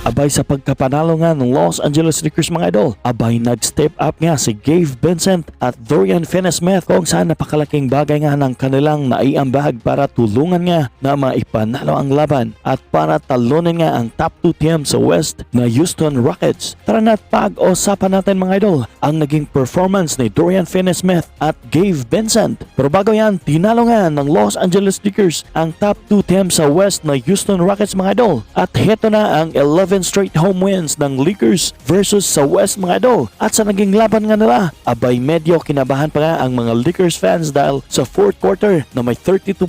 Abay sa pagkapanalo nga ng Los Angeles Lakers mga idol, abay nag-step up nga si Gabe Vincent at Dorian Finney-Smith kung saan napakalaking bagay nga ng kanilang naiambag para tulungan nga na maipanalo ang laban at para talunin nga ang top 2 team sa West na Houston Rockets. Tara na't pag-usapan natin mga idol ang naging performance ni Dorian Finney-Smith at Gabe Vincent. Pero bago yan, tinalo nga ng Los Angeles Lakers ang top 2 team sa West na Houston Rockets mga idol. At heto na ang 11 straight home wins ng Lakers versus sa West mga idol. At sa naging laban nga nila, abay medyo kinabahan pa nga ang mga Lakers fans dahil sa fourth quarter na may 32.6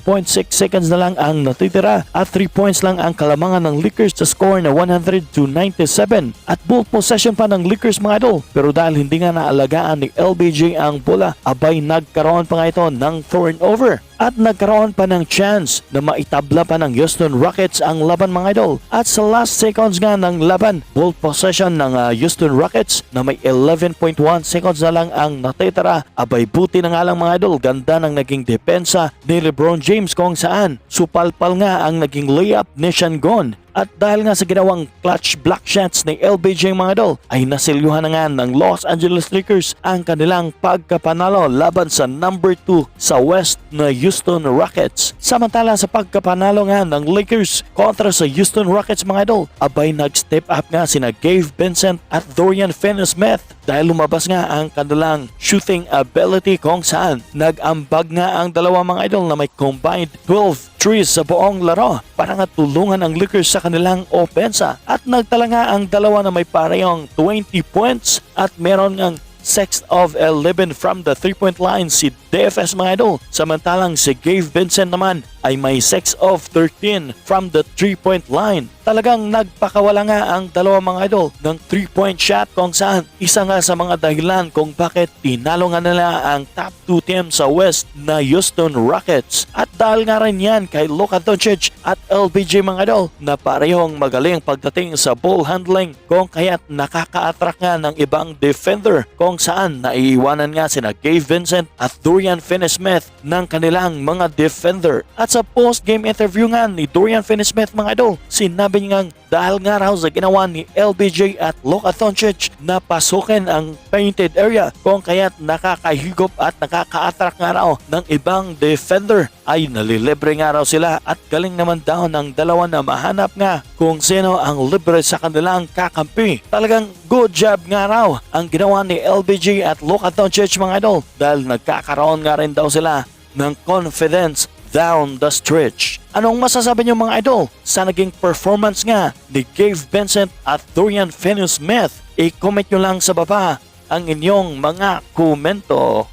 seconds na lang ang natitira at 3 points lang ang kalamangan ng Lakers sa score na 100-97 at ball possession pa ng Lakers mga idol. Pero dahil hindi nga naalagaan ni LBJ ang bola, abay nagkaroon pa nga ito ng turnover. At nagkaroon pa ng chance na maitabla pa ng Houston Rockets ang laban mga idol. At sa last seconds nga ng laban, ball possession ng Houston Rockets na may 11.1 seconds na lang ang natitira. Abay buti na nga lang mga idol, ganda ng naging depensa ni LeBron James kung saan supalpal nga ang naging layup ni Shangon. At dahil nga sa ginawang clutch block shots ni LBJ mga idol, ay nasilyuhan na nga ng Los Angeles Lakers ang kanilang pagkapanalo laban sa number 2 sa West na Houston Rockets. Samantala sa pagkapanalo nga ng Lakers kontra sa Houston Rockets mga idol, abay nag-step up nga sina Gabe Vincent at Dorian Finney-Smith dahil lumabas nga ang kanilang shooting ability kung saan nag-ambag nga ang dalawa mga idol na may combined 12 threes sa buong laro para nga tulungan ang Lakers sa kanilang opensa. At nagtala nga ang dalawa na may parehong 20 points at meron ngang 6 of 11 from the 3-point line si DFS mga idol. Samantalang si Gabe Vincent naman ay may 6 of 13 from the 3-point line. Talagang nagpakawala nga ang dalawa mga idol ng 3-point shot kung saan isa nga sa mga dahilan kung bakit tinalo nga nila ang top 2 team sa West na Houston Rockets. At dahil nga rin yan kay Luka Doncic at LBJ mga idol na parehong magaling pagdating sa ball handling kung kaya't nakaka-attract nga ng ibang defender kung saan naiiwanan nga sina Gabe Vincent at Dorian Finney-Smith ng kanilang mga defender. At sa post-game interview nga ni Dorian Finney-Smith mga idol, sinabi niya nga dahil nga raw sa ginawa ni LBJ at Luka Doncic na pasukin ang painted area kung kaya't nakakahigop at nakaka-attract nga raw ng ibang defender ay nalilibre nga raw sila at galing naman daw ng dalawa na mahanap nga kung sino ang libre sa kanilang kakampi. Talagang good job nga raw ang ginawa ni LBJ at Luka Doncic mga idol dahil nagkakaroon nga rin daw sila ng confidence down the stretch. Anong masasabi niyo mga idol sa naging performance nga ni Gabe Vincent at Dorian Finney-Smith? I-comment nyo lang sa baba ang inyong mga komento.